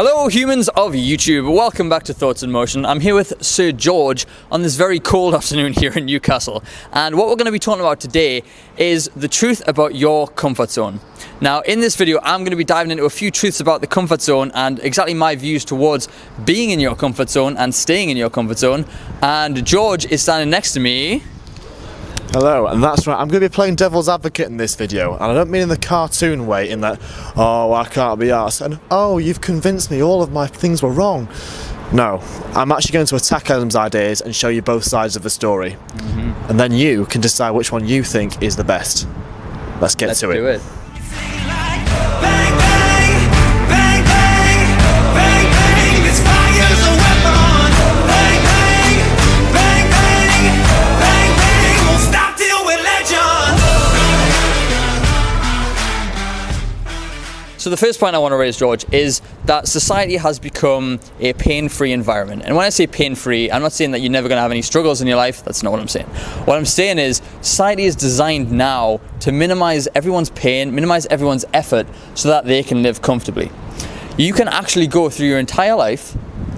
Hello humans of YouTube, welcome back to Thoughts in Motion. I'm here with Sir George on this very cold afternoon here in Newcastle, and what we're going to be talking about today is the truth about your comfort zone. Now in this video I'm going to be diving into a few truths about the comfort zone and exactly my views towards being in your comfort zone and staying in your comfort zone, and George is standing next to me. Hello, and that's right, I'm going to be playing devil's advocate in this video, and I don't mean in the cartoon way, in that, oh, I can't be arsed, and oh, you've convinced me all of my things were wrong. No, I'm actually going to attack Adam's ideas and show you both sides of the story. And then you can decide which one you think is the best. Let's get to it. So the first point I want to raise, George, is that society has become a pain-free environment. And when I say pain-free, I'm not saying that you're never going to have any struggles in your life. That's not what I'm saying. What I'm saying is society is designed now to minimize everyone's pain, minimize everyone's effort so that they can live comfortably. You can actually go through your entire life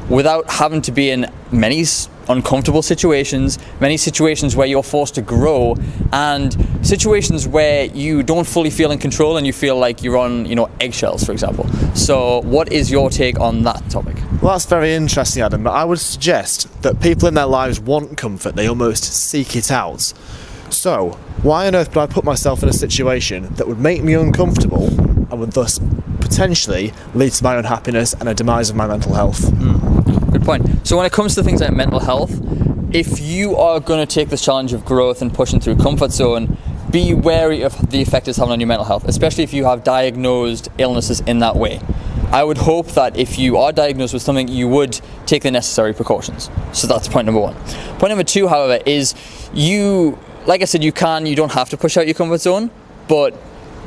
without having to be in many uncomfortable situations, many situations where you're forced to grow, and situations where you don't fully feel in control and you feel like you're on, eggshells, for example. So what is your take on that topic? Well, that's very interesting, Adam, but I would suggest that people in their lives want comfort, they almost seek it out. So, why on earth would I put myself in a situation that would make me uncomfortable and would thus potentially lead to my unhappiness and a demise of my mental health? Good point. So when it comes to things like mental health, if you are going to take this challenge of growth and pushing through comfort zone, be wary of the effect it's having on your mental health, especially if you have diagnosed illnesses in that way. I would hope that if you are diagnosed with something, you would take the necessary precautions. So that's point number one. Point number two, however, is like I said, you don't have to push out your comfort zone, but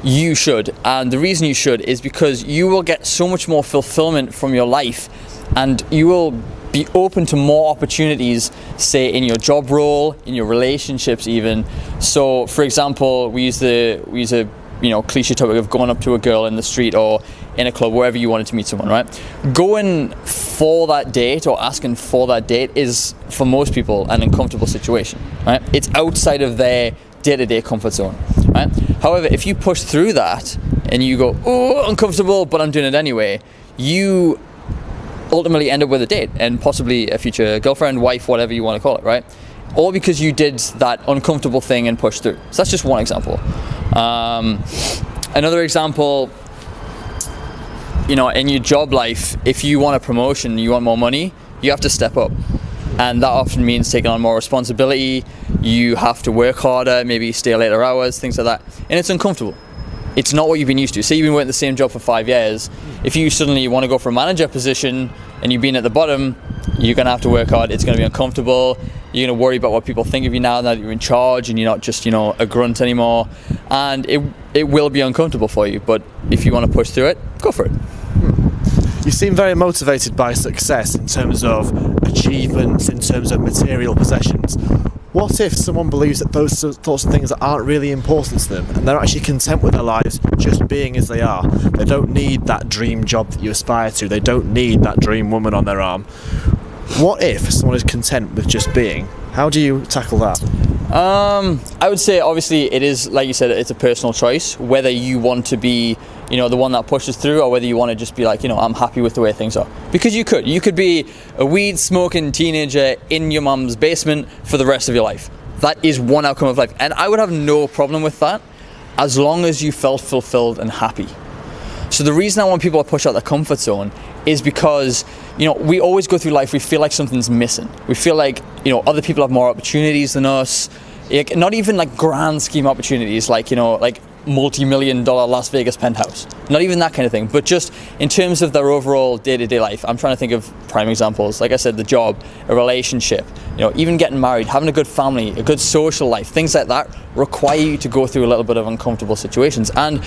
you should. And the reason you should is because you will get so much more fulfillment from your life, and you will be open to more opportunities, say in your job role, in your relationships even. So for example, we use a cliche topic of going up to a girl in the street or in a club, wherever you wanted to meet someone, right? Going for that date or asking for that date is, for most people, an uncomfortable situation, right? It's outside of their day-to-day comfort zone, right? However, if you push through that and you go, oh, uncomfortable, but I'm doing it anyway, you ultimately end up with a date and possibly a future girlfriend, wife, whatever you want to call it, right? All because you did that uncomfortable thing and pushed through. So that's just one example. Another example, in your job life, if you want a promotion, you want more money, you have to step up. And that often means taking on more responsibility. You have to work harder, maybe stay later hours, things like that. And it's uncomfortable. It's not what you've been used to. Say you've been working the same job for 5 years. If you suddenly want to go for a manager position and you've been at the bottom, you're going to have to work hard. It's going to be uncomfortable. You're going to worry about what people think of you now that you're in charge and you're not just, a grunt anymore. And it will be uncomfortable for you. But if you want to push through it, go for it. You seem very motivated by success in terms of achievements, in terms of material possessions. What if someone believes that those sorts of things aren't really important to them and they're actually content with their lives just being as they are? They don't need that dream job that you aspire to. They don't need that dream woman on their arm. What if someone is content with just being? How do you tackle that? I would say obviously it is, like you said, it's a personal choice whether you want to be the one that pushes through or whether you want to just be like, I'm happy with the way things are. Because you could be a weed smoking teenager in your mum's basement for the rest of your life. That is one outcome of life, and I would have no problem with that as long as you felt fulfilled and happy. So the reason I want people to push out their comfort zone is because we always go through life, we feel like something's missing. We feel like other people have more opportunities than us, not even like grand scheme opportunities like multi-million-dollar Las Vegas penthouse, not even that kind of thing, but just in terms of their overall day-to-day life. I'm trying to think of prime examples, like I said, the job, a relationship, even getting married, having a good family, a good social life, things like that require you to go through a little bit of uncomfortable situations. And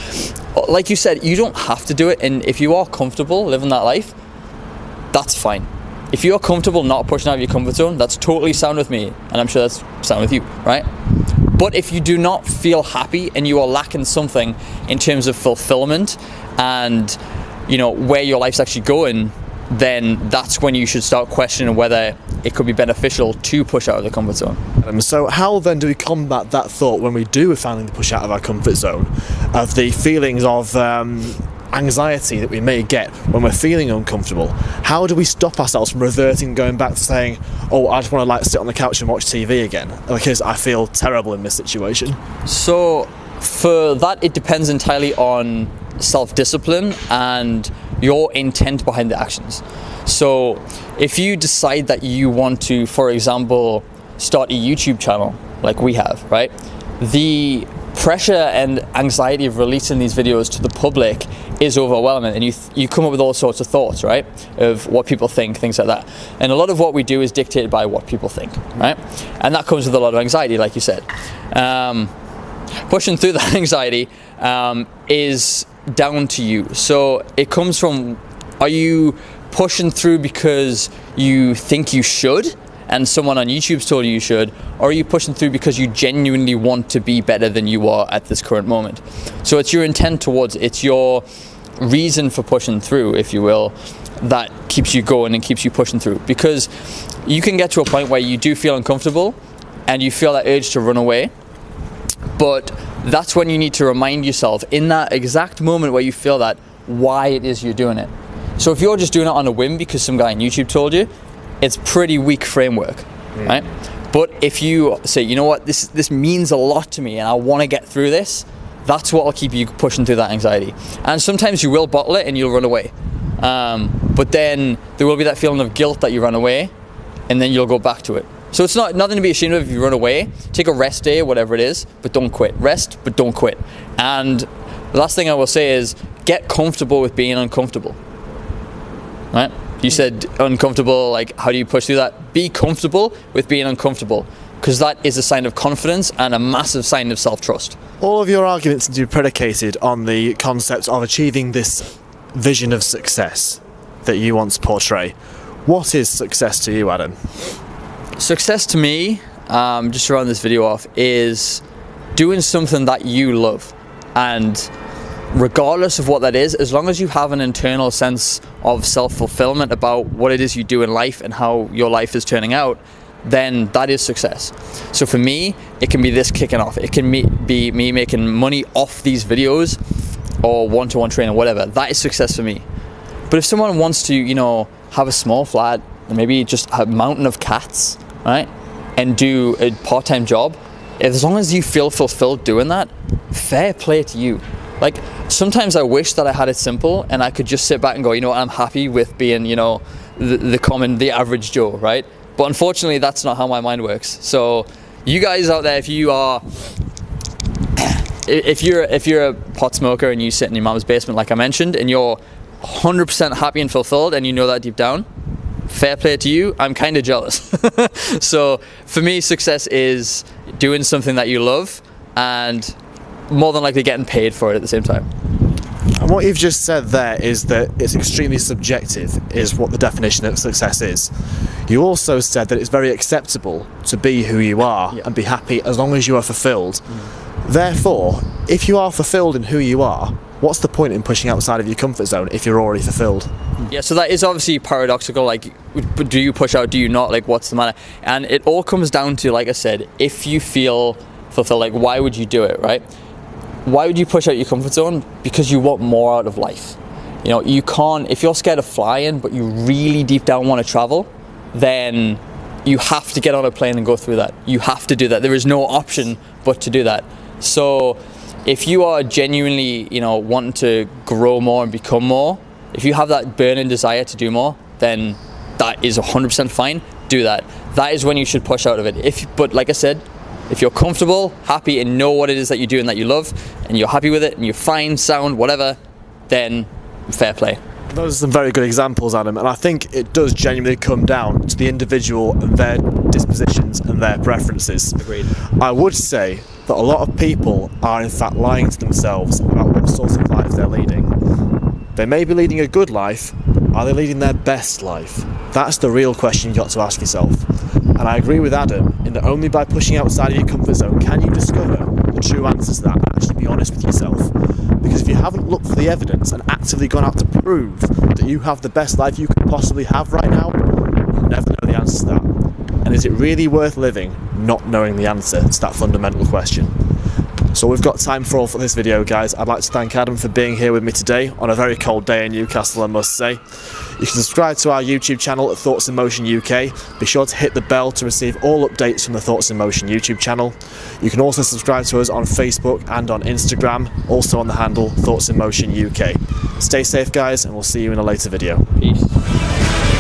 like you said, you don't have to do it, and if you are comfortable living that life, that's fine. If you're comfortable not pushing out of your comfort zone, that's totally sound with me, and I'm sure that's sound with you, right? But if you do not feel happy and you are lacking something in terms of fulfillment and where your life's actually going, then that's when you should start questioning whether it could be beneficial to push out of the comfort zone. So how then do we combat that thought when we do finally push out of our comfort zone, of the feelings of anxiety that we may get when we're feeling uncomfortable? How do we stop ourselves from reverting, going back to saying, oh, I just want to like sit on the couch and watch TV again because I feel terrible in this situation? So for that, it depends entirely on self-discipline and your intent behind the actions. So if you decide that you want to, for example, start a YouTube channel like we have, right? The pressure and anxiety of releasing these videos to the public is overwhelming, and you come up with all sorts of thoughts, right, of what people think, things like that. And a lot of what we do is dictated by what people think, right? And that comes with a lot of anxiety, like you said. Pushing through that anxiety is down to you. So it comes from, are you pushing through because you think you should and someone on YouTube's told you should, or are you pushing through because you genuinely want to be better than you are at this current moment? So it's your intent towards it. It's your reason for pushing through, if you will, that keeps you going and keeps you pushing through. Because you can get to a point where you do feel uncomfortable and you feel that urge to run away, but that's when you need to remind yourself in that exact moment where you feel that, why it is you're doing it. So if you're just doing it on a whim because some guy on YouTube told you, it's pretty weak framework, right? But if you say, you know what, this means a lot to me and I want to get through this, that's what will keep you pushing through that anxiety. And sometimes you will bottle it and you'll run away. But then there will be that feeling of guilt that you run away, and then you'll go back to it. So it's nothing to be ashamed of if you run away. Take a rest day, whatever it is, but don't quit. Rest, but don't quit. And the last thing I will say is get comfortable with being uncomfortable, right? You said uncomfortable, like how do you push through that? Be comfortable with being uncomfortable, because that is a sign of confidence and a massive sign of self-trust. All of your arguments seem to be predicated on the concept of achieving this vision of success that you want to portray. What is success to you, Adam? Success to me, just to round this video off, is doing something that you love. And regardless of what that is, as long as you have an internal sense of self-fulfillment about what it is you do in life and how your life is turning out, then that is success. So for me, it can be this kicking off. It can be me making money off these videos or one-to-one training, whatever. That is success for me. But if someone wants to, you know, have a small flat, and maybe just a mountain of cats, right, and do a part-time job, as long as you feel fulfilled doing that, fair play to you. Like, sometimes I wish that I had it simple and I could just sit back and go, you know what, I'm happy with being, you know, the average Joe, right? But unfortunately, that's not how my mind works. So you guys out there, if you're a pot smoker and you sit in your mom's basement, like I mentioned, and you're 100% happy and fulfilled and you know that deep down, fair play to you. I'm kind of jealous. So for me, success is doing something that you love and more than likely getting paid for it at the same time. And what you've just said there is that it's extremely subjective, is what the definition of success is. You also said that it's very acceptable to be who you are and be happy as long as you are fulfilled. Therefore, if you are fulfilled in who you are, what's the point in pushing outside of your comfort zone if you're already fulfilled? Yeah, so that is obviously paradoxical. Like, do you push out? Do you not? Like, what's the matter? And it all comes down to, like I said, if you feel fulfilled, like, why would you do it, right? Why would you push out your comfort zone? Because you want more out of life. You know, you can't, if you're scared of flying, but you really deep down want to travel, then you have to get on a plane and go through that. You have to do that. There is no option but to do that. So if you are genuinely, you know, wanting to grow more and become more, if you have that burning desire to do more, then that is 100% fine. Do that. That is when you should push out of it. But like I said, if you're comfortable, happy, and know what it is that you do and that you love, and you're happy with it, and you're fine, sound, whatever, then fair play. Those are some very good examples, Adam, and I think it does genuinely come down to the individual and their dispositions and their preferences. Agreed. I would say that a lot of people are in fact lying to themselves about what sort of life they're leading. They may be leading a good life, are they leading their best life? That's the real question you've got to ask yourself. And I agree with Adam in that only by pushing outside of your comfort zone can you discover the true answers to that and actually be honest with yourself. Because if you haven't looked for the evidence and actively gone out to prove that you have the best life you could possibly have right now, you'll never know the answer to that. And is it really worth living not knowing the answer to that fundamental question? So we've got time for all for this video, guys. I'd like to thank Adam for being here with me today on a very cold day in Newcastle, I must say. You can subscribe to our YouTube channel at Thoughts in Motion UK. Be sure to hit the bell to receive all updates from the Thoughts in Motion YouTube channel. You can also subscribe to us on Facebook and on Instagram, also on the handle Thoughts in Motion UK. Stay safe, guys, and we'll see you in a later video. Peace.